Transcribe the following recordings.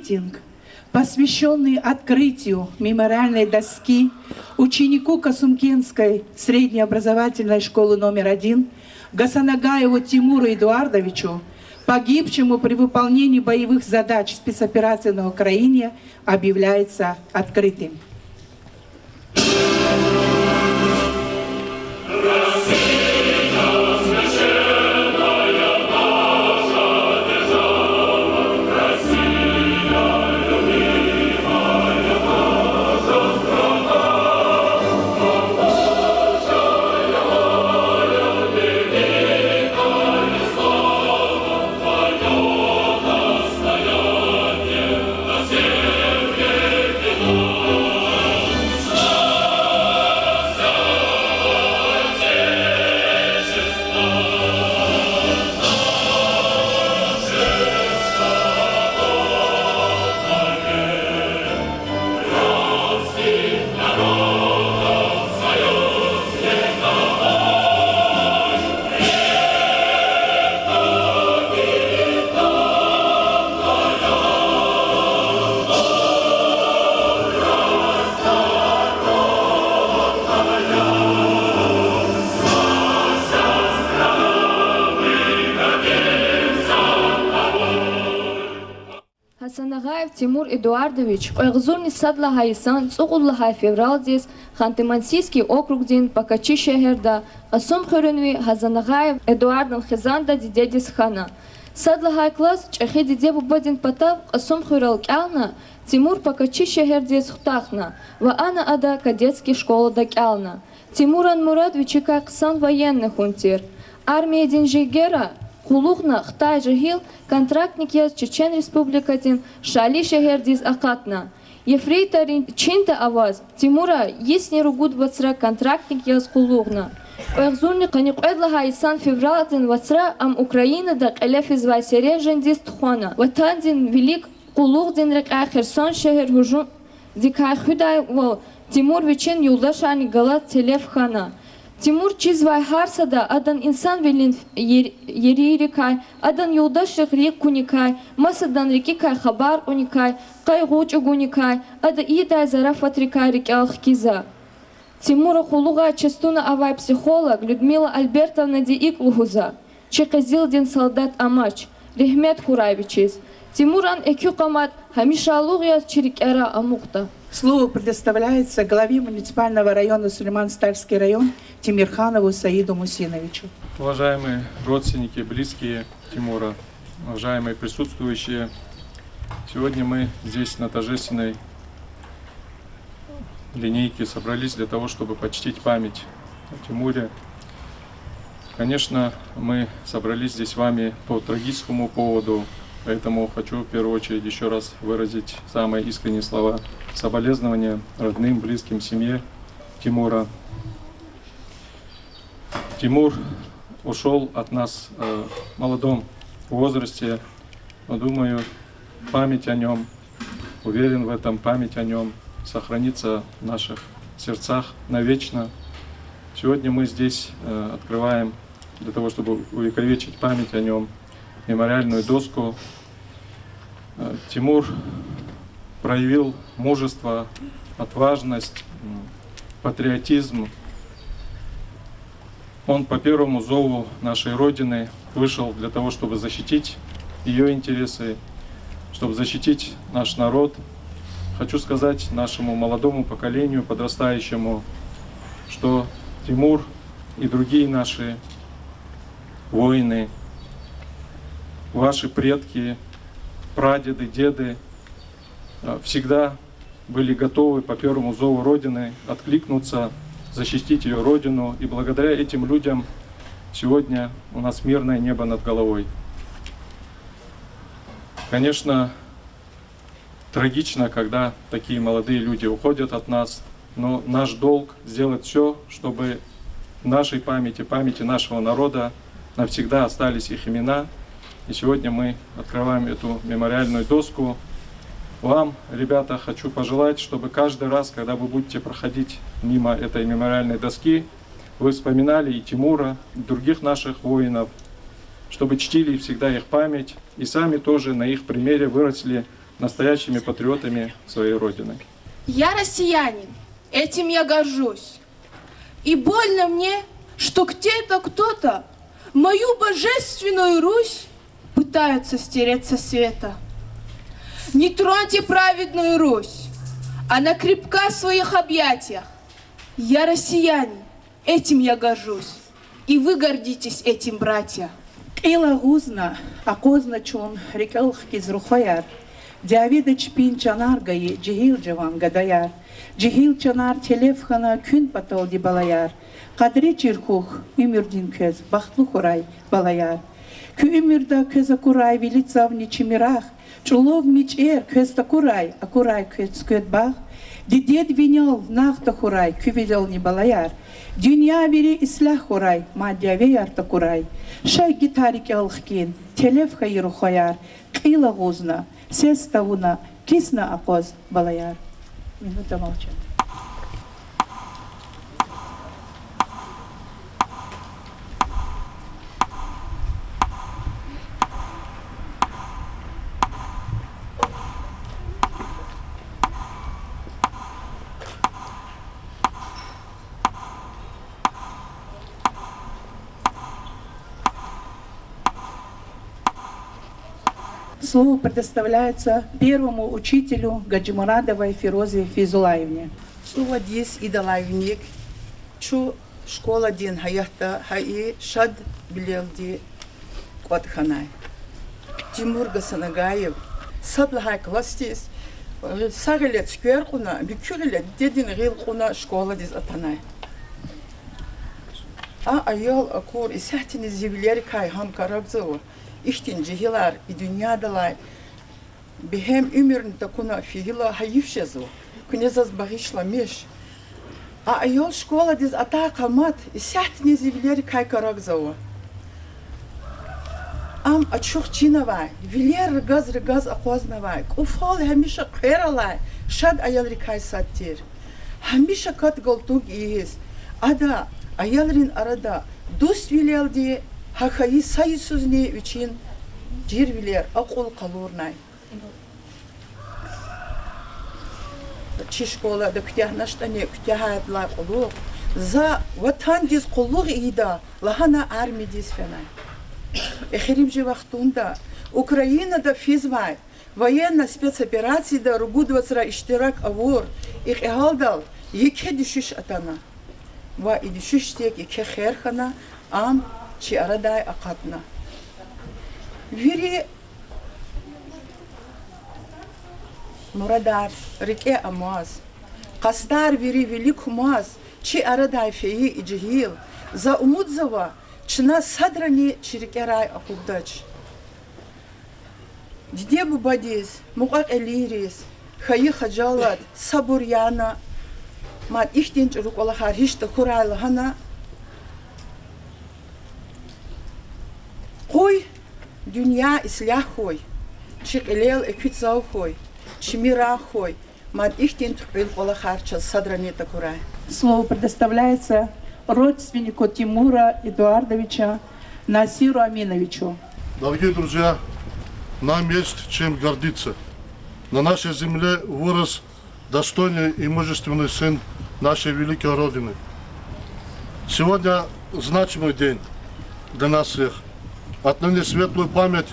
митинг, посвященный открытию мемориальной доски ученику Касумкенской среднеобразовательной школы номер 1 Гасанагаеву Тимуру Эдуардовичу, погибшему при выполнении боевых задач спецоперации на Украине, объявляется открытым. Хасанагаев Тимур Эдуардович, Ойгзурни Садла Хайсан, Цугулла Хай Февралдис, Ханты-Мансийский округ Дин, Пакачи Шехерда, Асум Хуренви, Хасанагаев Эдуардан Хизанда Дидедис Хана. Садла Хай класс, Чахи Дидебу Бадин Патав, Асум Хурал Кялна, Тимур Пакачи Шехердис Хтахна, Ваана Ада Кадетский школа да Кялна. Тимуран Мурадович Ксан военный хунтир. Армия Динжигера, Хулухна, Хтай Жигил, контрактник яз Чечен Республикатин, Шали Шехердиз Акатна. Ефрейторин Чинта Аваз, Тимура, Есни Ругуд Вацра, контрактник яз Хулухна. Ойгзурни Каникуэдла Хайсан Февралатин Вацра, Ам Украина да Калефиз Вайсере Жендиз Тхуана. Ватандин Велик Хулухдин Река Херсон Шехер Хужун, Дикай Худай Вал, Тимур Вичин Юлдашани Галат Телеф Хана. Тимур чизвай харсада, адан инсан велин еририкай, адан юлдаших рек куникай, масадан рекикай хабар уникай, кай гуч угуникай, ада идай зарафат рекай рекялх киза. Тимура хулуга частуна авай психолог Людмила Альбертовна Диик Лугуза, Чеказилдин солдат Амач, Рехмет Хурайвичиз. Тимуран экюкамат, Хамишалугия Чирикера Амукта. Слово предоставляется главе муниципального района Сулейман-Стальский район Тимирханову Саиду Мусиновичу. Уважаемые родственники, близкие Тимура, уважаемые присутствующие, сегодня мы здесь на торжественной линейке собрались для того, чтобы почтить память о Тимуре. Конечно, мы собрались здесь с вами по трагическому поводу, поэтому хочу в первую очередь еще раз выразить самые искренние слова соболезнования родным, близким, семье Тимура. Тимур ушел от нас в молодом возрасте, но думаю, память о нем, уверен в этом, память о нем сохранится в наших сердцах навечно. Сегодня мы здесь открываем для того, чтобы увековечить память о нем, мемориальную доску. Тимур проявил мужество, отважность, патриотизм. Он по первому зову нашей Родины вышел для того, чтобы защитить ее интересы, чтобы защитить наш народ. Хочу сказать нашему молодому поколению, подрастающему, что Тимур и другие наши воины, ваши предки, прадеды, деды всегда были готовы по первому зову Родины откликнуться, защитить ее Родину. И благодаря этим людям сегодня у нас мирное небо над головой. Конечно, трагично, когда такие молодые люди уходят от нас, но наш долг сделать все, чтобы в нашей памяти, памяти нашего народа навсегда остались их имена. И сегодня мы открываем эту мемориальную доску. Вам, ребята, хочу пожелать, чтобы каждый раз, когда вы будете проходить мимо этой мемориальной доски, вы вспоминали и Тимура, и других наших воинов, чтобы чтили всегда их память, и сами тоже на их примере выросли настоящими патриотами своей Родины. Я россиянин, этим я горжусь. И больно мне, что где-то кто-то мою божественную Русь пытается стереть со света. Не троньте праведную Русь, она крепка в своих объятиях. Я россиянин, этим я горжусь. И вы гордитесь этим, братья. Ила гузна, акозна чун, рекал кизрухаяр. Диавидыч пин чанар гае, джихил джаван гадаяр. Джихил чанар телефхана күн патал ди балаяр. Кадри чирхух, умирдин көз, бахтлу хурай балаяр. Кü umürda köz akuray, vilitsav niçimirach. Чулов мичер, көз такурай, акурай көз көд бах. Дидед винял, нахта хурай, küvilel ни балаяр. Dünya veri islah хурай, madya veyar такурай. Шай гитарик алхкин, телеф хайру хаяр. Кила гузна, сес тавуна, кисна акоз балаяр. Минута молчания. Слово предоставляется первому учителю Гаджимурадовой Фирозе Физулаевне. Сувадис идалайвник, чу школа дин хаята хаи шад билелди квадханай. Тимур Гасанагаев, садлахай кластис, сагелет скверкуна, бикюрелет дедин гилкуна школа дис атанай. А айол акур исахтини зивлеркай хам карабзова. İştin cihilar dünyadalar bihem ömrün takuna fihila hayifşezu kunezaz bağışlamış a ayol şkola diz ata kalmat isyahtni zivleri kaykaragzavu am açıq çinavay viler gaz aqoznavay ufal hemişe qeralay şad ayol rikay sattir hemişe kat goltug iyiz ada ayolrin arada dost vileldi Hakayı sayısız ne için cirviler akıl kalurnay. Çişkola da kütahnaşta ne kütahayatlar kulu. Za vatan diz kulluk ida lahana armi diz fenay. Exirimci vaxtunda Ukrayna'da fizvay военная спецоперацияда ругудвацра иштирак авур их ehaldal yeke düşüş atana. Va düşüştek yeke khairkhana am чи арадай акатна. Вири Мурадар, реке Амаз, Кастар вири велик Маз, чи арадай феи и джихил, за умудзава, чна садрани чирикерай акубдач. Диде бубадис, мукак элирис, хаи хаджалат, сабурьяна, мат ихтинч руколахар хишта хурайла хана, Хой, dünya islah хой, чикелел эквицау хой, чимира хой, мад ихтин тхвил колахарча садрани такурай. Слово предоставляется родственнику Тимура Эдуардовича Насиру Аминовичу. Дорогие друзья, нам есть чем гордиться. На нашей земле вырос достойный и мужественный сын нашей великой Родины. Сегодня значимый день для нас всех. Отныне светлую память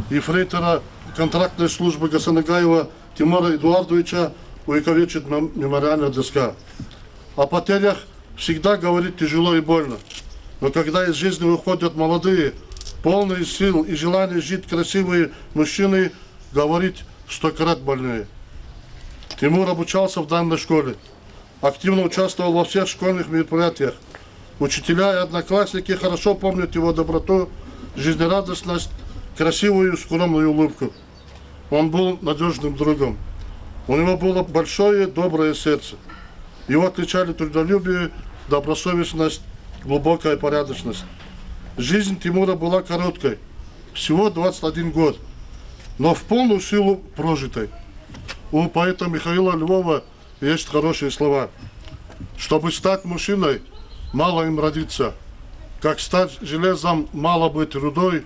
ефрейтора контрактной службы Гасанагаева Тимура Эдуардовича увековечит мемориальная доска. О потерях всегда говорить тяжело и больно. Но когда из жизни выходят молодые, полные сил и желания жить красивые мужчины, говорить 100 крат больнее. Тимур обучался в данной школе, активно участвовал во всех школьных мероприятиях. Учителя и одноклассники хорошо помнят его доброту, жизнерадостность, красивую скромную улыбку. Он был надежным другом. У него было большое доброе сердце. Его отличали трудолюбие, добросовестность, глубокая порядочность. Жизнь Тимура была короткой, всего 21 год, но в полную силу прожитой. У поэта Михаила Львова есть хорошие слова. Чтобы стать мужчиной, мало им родиться. Как стать железом, мало быть рудой,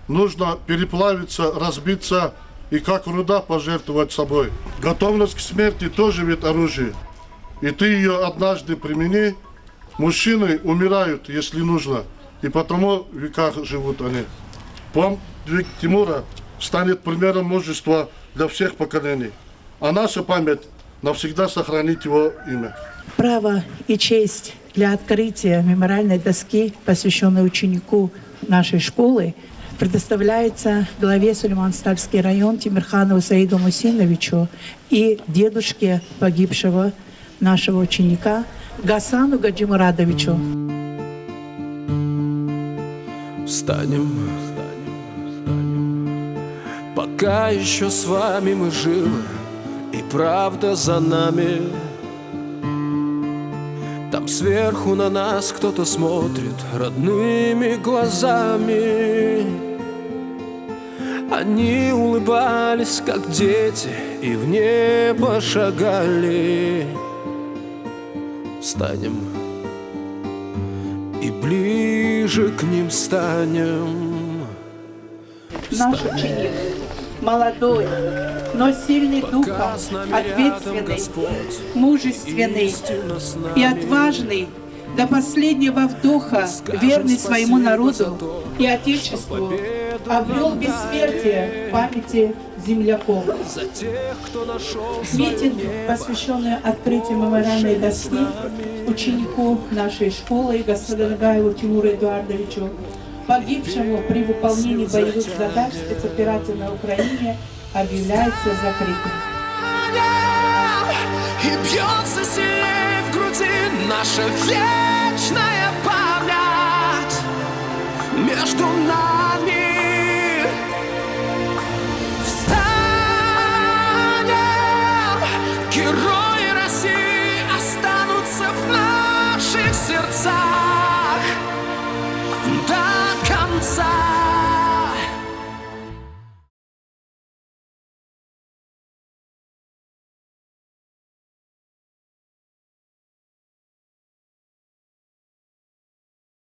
нужно переплавиться, разбиться, и как руда пожертвовать собой. Готовность к смерти тоже вид оружия. И ты ее однажды примени. Мужчины умирают, если нужно, и потому в веках живут они. Подвиг Тимура станет примером мужества для всех поколений. А наша память навсегда сохранит его имя. Право и честь для открытия мемориальной доски, посвященной ученику нашей школы, предоставляется главе Сулейман-Стальский район Тимирханову Саиду Мусиновичу и дедушке погибшего нашего ученика Гасану Гаджимурадовичу. Встанем, пока еще с вами мы живы, и правда за нами. Там сверху на нас кто-то смотрит родными глазами. Они улыбались, как дети, и в небо шагали. Встанем и ближе к ним станем. Наш ученик, молодой, но сильный духом, ответственный, мужественный и отважный, до последнего вдоха, верный своему народу и Отечеству, обрел бессмертие в памяти земляков. Митинг, посвященный открытию мемориальной доски ученику нашей школы Гасанагаеву Тимуру Эдуардовичу, погибшему при выполнении боевых задач спецоперации на Украине, объявляется закрытым. И бьется сильнее в груди наша вера.